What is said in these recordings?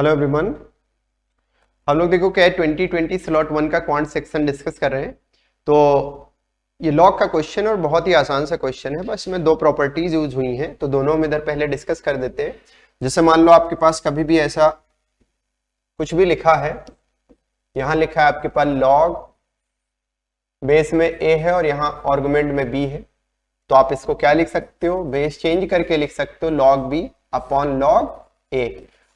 Hello everyone. हम लोग देखो क्या है 2020 स्लॉट 1 का क्वांट सेक्शन डिस्कस कर रहे हैं। तो ये लॉग का क्वेश्चन है और बहुत ही आसान सा क्वेश्चन है, बस इसमें दो प्रॉपर्टीज यूज हुई हैं तो दोनों हम इधर पहले डिस्कस कर देते हैं। जैसे मान लो आपके पास कभी भी ऐसा कुछ भी लिखा है, यहाँ लिखा है आपके पास लॉग बेस में a है और यहाँ आर्गुमेंट में b है, तो आप इसको क्या लिख सकते हो, बेस चेंज करके लिख सकते हो log b upon log a।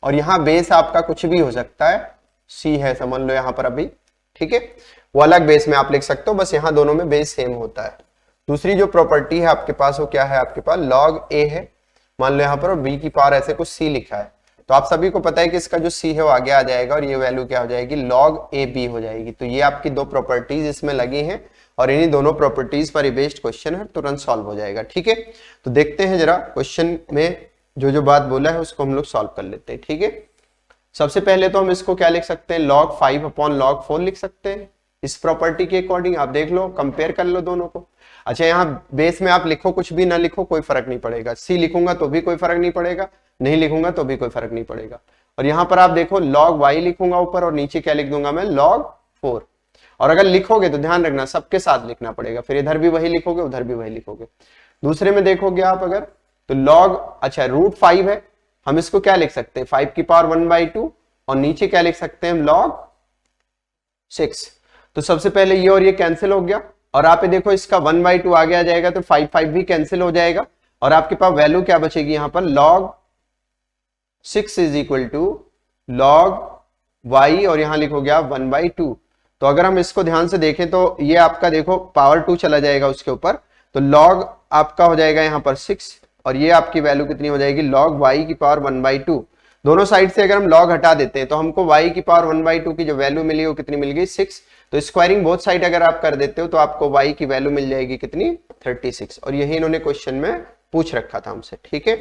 और यहाँ बेस आपका कुछ भी हो सकता है, c है समझ लो यहाँ पर अभी, ठीक है, वो अलग बेस में आप लिख सकते हो, बस यहाँ दोनों में बेस सेम होता है। दूसरी जो प्रॉपर्टी है आपके पास वो क्या है, आपके पास log a है मान लो यहाँ पर, और b की पावर ऐसे कुछ c लिखा है, तो आप सभी को पता है कि इसका जो c है वो आगे आ जाएगा और ये वैल्यू क्या हो जाएगी, log ab हो जाएगी। तो ये आपकी दो प्रॉपर्टीज इसमें लगी हैं और इन्हीं दोनों प्रॉपर्टीज पर बेस्ड क्वेश्चन है, तुरंत सॉल्व हो जाएगा। ठीक है, तो देखते हैं जरा क्वेश्चन में जो जो बात बोला है उसको हम लोग सॉल्व कर लेते हैं। ठीक है, सबसे पहले तो हम इसको क्या लिख सकते हैं, log 5 अपॉन log 4 लिख सकते हैं इस प्रॉपर्टी के अकॉर्डिंग। आप देख लो, कंपेयर कर लो दोनों को। अच्छा, यहाँ बेस में आप लिखो कुछ भी ना लिखो कोई फर्क नहीं पड़ेगा, c लिखूंगा तो भी कोई फर्क नहीं पड़ेगा, नहीं लिखूंगा तो भी कोई फर्क नहीं पड़ेगा। और यहाँ पर आप देखो log y लिखूंगा ऊपर और नीचे क्या लिख दूंगा मैं, log 4। और अगर लिखोगे तो ध्यान रखना सबके साथ लिखना पड़ेगा, फिर इधर भी वही लिखोगे उधर भी वही लिखोगे। दूसरे में देखोगे आप अगर तो log, अच्छा रूट 5 है, हम इसको क्या लिख सकते हैं 5 की पावर 1/2 और नीचे क्या लिख सकते हैं log 6। तो सबसे पहले ये और ये कैंसिल हो गया और आप ये देखो इसका 1/2 आगे आ जाएगा तो 5 भी कैंसिल हो जाएगा और आपके पास वैल्यू क्या बचेगी यहाँ पर, log 6 is equal to log y और यहाँ लिखोगे आप 1/2। तो अगर हम इसको ध्यान से देखें तो ये आपका देखो पावर 2 चला जाएगा उसके ऊपर, तो log आपका हो जाएगा यहाँ पर 6 और ये आपकी वैल्यू कितनी हो जाएगी, log y की पावर 1/2। दोनों साइड से अगर हम log हटा देते हैं तो हमको y की पावर 1/2 की जो वैल्यू मिली वो कितनी मिल गई, 6। तो स्क्वायरिंग बोथ साइड अगर आप कर देते हो तो आपको y की वैल्यू मिल जाएगी कितनी, 36। और यही इन्होंने क्वेश्चन में पूछ रखा था हमसे। ठीक है,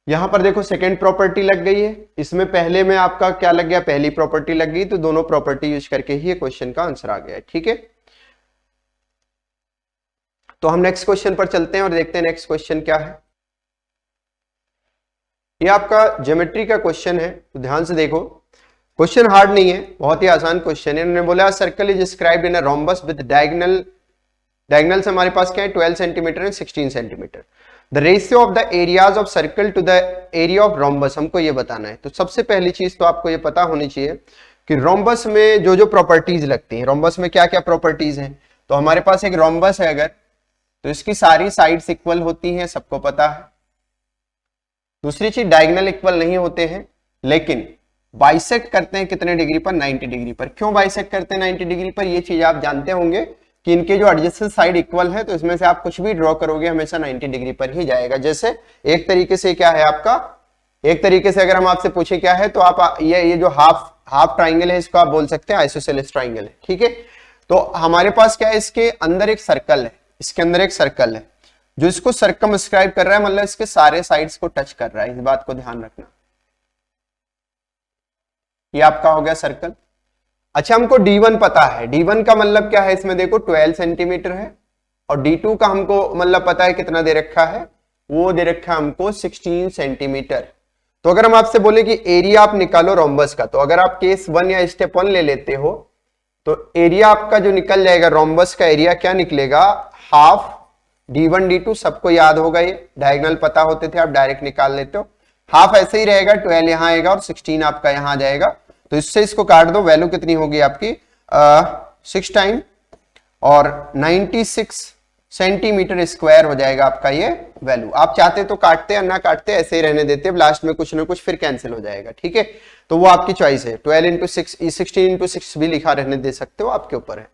यहां पर देखो सेकेंड प्रॉपर्टी लग गई है, इसमें पहले में आपका क्या लग गया, पहली प्रॉपर्टी लग गई, तो दोनों प्रॉपर्टी यूज करके ही क्वेश्चन का आंसर आ गया है। ठीक है, तो हम नेक्स्ट क्वेश्चन पर चलते हैं और देखते हैं नेक्स्ट क्वेश्चन क्या है। ये आपका ज्योमेट्री का क्वेश्चन है, तो ध्यान से देखो, क्वेश्चन हार्ड नहीं है, बहुत ही आसान क्वेश्चन है। इन्होंने बोला circle is described in a rhombus with diagonal से हमारे पास क्या है 12 centimetre and 16 centimetre. The ratio of the areas of circle to the area of rhombus, हमको ये बताना है। तो सबसे पहली चीज तो आपको ये पता होनी चाहिए कि रोम्बस में जो जो प्रॉपर्टीज लगती हैं, रोम्बस में क्या क्या प्रॉपर्टीज हैं। तो हमारे पास एक रोम्बस है अगर, तो इसकी सारी साइड्स इक्वल होती हैं, सबको पता है। दूसरी चीज डायगोनल इक्वल नहीं होते हैं, लेकिन बाइसेक्ट करते हैं कितने डिग्री पर, 90 डिग्री पर। क्यों बाइसेक्ट करते हैं 90 डिग्री पर, ये चीज आप जानते होंगे कि इनके जो एडजेसेंट साइड इक्वल है तो इसमें से आप कुछ भी ड्रॉ करोगे हमेशा 90 डिग्री पर ही जाएगा। जैसे एक तरीके से क्या है आपका, एक तरीके से अगर हम आपसे पूछे क्या है तो आप ये जो हाफ ट्राइंगल है इसको आप बोल सकते हैं आइसोसेलेस ट्राइंगल है। ठीक है, तो हमारे पास क्या है, इसके अंदर एक सर्कल है, इसके अंदर एक सर्कल है जो इसको सर्कमस्क्राइब कर रहा है, मतलब इसके सारे साइड्स को टच कर रहा है, इस बात को ध्यान रखना। ये आपका हो गया सर्कल। अच्छा, हमको D1 पता है, D1 का मतलब क्या है, इसमें देखो 12 सेंटीमीटर है और D2 का हमको मतलब पता है कितना दे रखा है, वो दे रखा है हमको 16 सेंटीमीटर। तो अगर हम आपसे बोले कि एरिया आप निकालो रोम्बस का, तो अगर आप केस 1 या स्टेप 1 ले लेते हो तो एरिया आपका जो निकल जाएगा रोम्बस का एरिया क्या निकलेगा, हाफ D1 D2 सबको याद होगा, ये डायगोनल पता होते थे, आप डायरेक्ट निकाल लेते हो। हाफ ऐसे ही रहेगा, 12 यहां आएगा और 16 आपका यहां आ जाएगा, तो इससे इसको काट दो, वैल्यू कितनी होगी आपकी 6 टाइम और 96 सेंटीमीटर स्क्वायर हो जाएगा आपका ये वैल्यू। आप चाहते तो काटते या ना काटते, ऐसे ही रहने देते, लास्ट में कुछ ना कुछ फिर कैंसिल हो जाएगा। ठीक है, तो वो आपकी चॉइस है, 12 इंटू 6 16 इंटू 6 भी लिखा रहने दे सकते हो, आपके ऊपर है।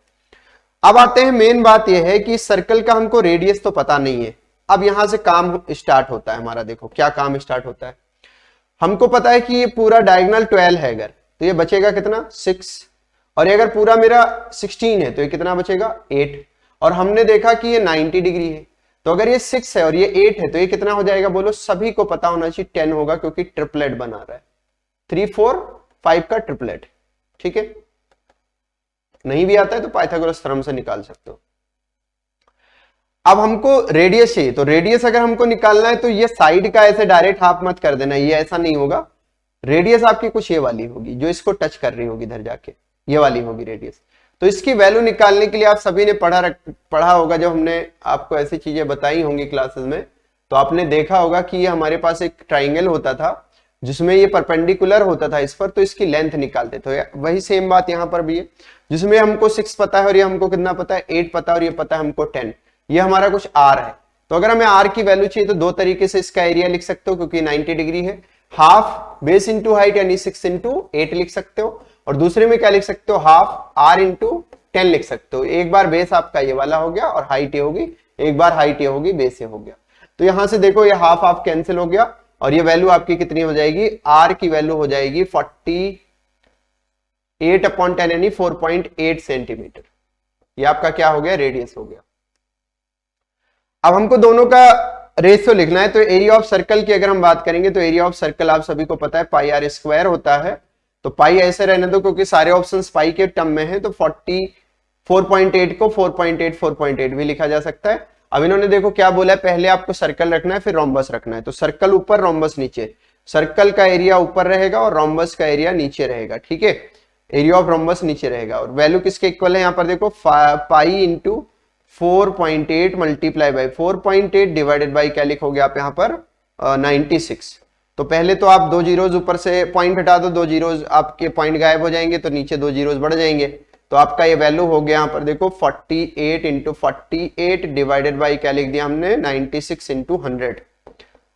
अब आते हैं, मेन बात यह है कि सर्कल का हमको रेडियस तो पता नहीं है। अब यहां से काम स्टार्ट होता है हमारा, देखो क्या काम स्टार्ट होता है। हमको पता है कि ये पूरा डायगोनल 12 है अगर, तो ये बचेगा कितना 6, और ये अगर पूरा मेरा 16 है तो ये कितना बचेगा 8, और हमने देखा कि ये 90 डिग्री है, तो अगर ये 6 है और ये 8 है तो ये कितना हो जाएगा, बोलो, सभी को पता होना चाहिए 10 होगा, क्योंकि ट्रिपलेट बना रहा है, 3 4 5 का ट्रिपलेट। ठीक है, नहीं भी आता है तो पाइथागोरस थ्योरम से निकाल सकते हो। अब हमको रेडियस चाहिए, तो रेडियस अगर हमको निकालना है तो ये साइड का ऐसे डायरेक्ट हाफ मत कर देना, ये ऐसा नहीं होगा, रेडियस आपकी कुछ ये वाली होगी जो इसको टच कर रही होगी इधर जाके, ये वाली होगी रेडियस। तो इसकी वैल्यू निकालने के लिए आप सभी ने पढ़ा होगा, जब हमने आपको ऐसी चीजें बताई होंगी क्लासेस में, तो आपने देखा होगा कि ये हमारे पास एक ट्राइंगल होता था जिसमें ये परपेंडिकुलर होता था इस पर, तो इसकी लेंथ निकालते थे। वही सेम बात यहाँ पर भी है, जिसमें हमको 6 पता है और ये हमको कितना पता है 8 पता है, और ये पता है हमको 10। ये हमारा कुछ r है। तो अगर हमें r की वैल्यू चाहिए तो दो तरीके से इसका एरिया लिख सकते हो, क्योंकि 90 डिग्री है। हाफ बेस इंटू हाइट यानी 6 इंटू 8 लिख सकते हो, और दूसरे में क्या लिख सकते हो, हाफ r इंटू 10 लिख सकते हो। एक बार बेस आपका ये वाला हो गया और हाइट ये होगी, एक बार हाइट ये होगी, बेस ये हो गया। तो यहां से देखो ये हाफ हाफ कैंसिल हो गया, और ये वैल्यू आपकी कितनी हो जाएगी, r की वैल्यू हो जाएगी 48/10 यानी 4.8 सेंटीमीटर। ये आपका क्या हो गया, रेडियस हो गया। अब हमको दोनों का रेशियो लिखना है। तो एरिया ऑफ सर्कल की अगर हम बात करेंगे तो एरिया ऑफ सर्कल आप सभी को पता है पाई आर स्क्वायर होता है। तो पाई ऐसे रहने दो क्योंकि सारे ऑप्शंस पाई के टर्म में हैं, तो 4.8 को 4.8 भी लिखा जा सकता है। अब इन्होंने देखो क्या बोला है, पहले आपको सर्कल रखना है फिर रोम्बस रखना है। तो सर्कल ऊपर रोम्बस नीचे, सर्कल का एरिया ऊपर रहेगा और रोम्बस का एरिया नीचे रहेगा, ठीक है। एरिया ऑफ रोम्बस नीचे रहेगा, और वैल्यू किसके इक्वल है, यहाँ पर देखो pi into 4.8 multiply by 4.8 divided by क्या लिखोगे आप यहाँ पर 96। तो पहले तो आप दो जीरोज ऊपर से पॉइंट हटा दो, दो जीरोज आपके पॉइंट गायब हो जाएंगे, तो नीचे दो जीरोज बढ़ जाएंगे। तो आपका ये वैल्यू हो गया यहाँ पर देखो 48 इंटू 48 डिवाइडेड बाई क्या लिख दिया हमने 96 इंटू 100।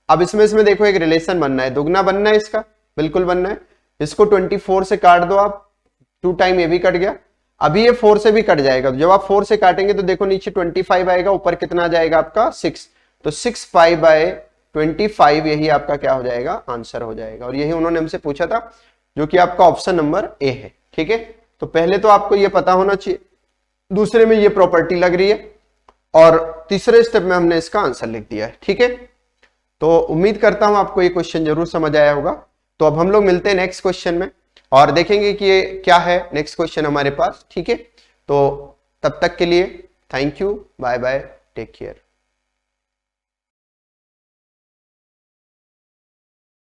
अब इसमें देखो एक रिलेशन बनना है, दुगना बनना है, इसका बिल्कुल बनना है। इसको 24 से काट दो आप, 2 टाइम ये भी कट गया, अभी ये 4 से भी कट जाएगा। तो जब आप 4 से काटेंगे तो देखो नीचे 25 आएगा, ऊपर कितना आ जाएगा आपका 6। तो 6 पाई बाय 25 यही आपका क्या हो जाएगा, आंसर हो जाएगा। और यही उन्होंने हमसे पूछा था, जो कि आपका ऑप्शन नंबर ए है, ठीक है। तो पहले तो आपको ये पता होना चाहिए, दूसरे में ये प्रॉपर्टी लग रही है, और तीसरे स्टेप में हमने इसका आंसर लिख दिया है, ठीक है। तो उम्मीद करता हूं आपको ये क्वेश्चन जरूर समझ आया होगा। तो अब हम लोग मिलते हैं नेक्स्ट क्वेश्चन में और देखेंगे कि ये क्या है नेक्स्ट क्वेश्चन हमारे पास, ठीक है। तो तब तक के लिए thank you, bye bye, take care.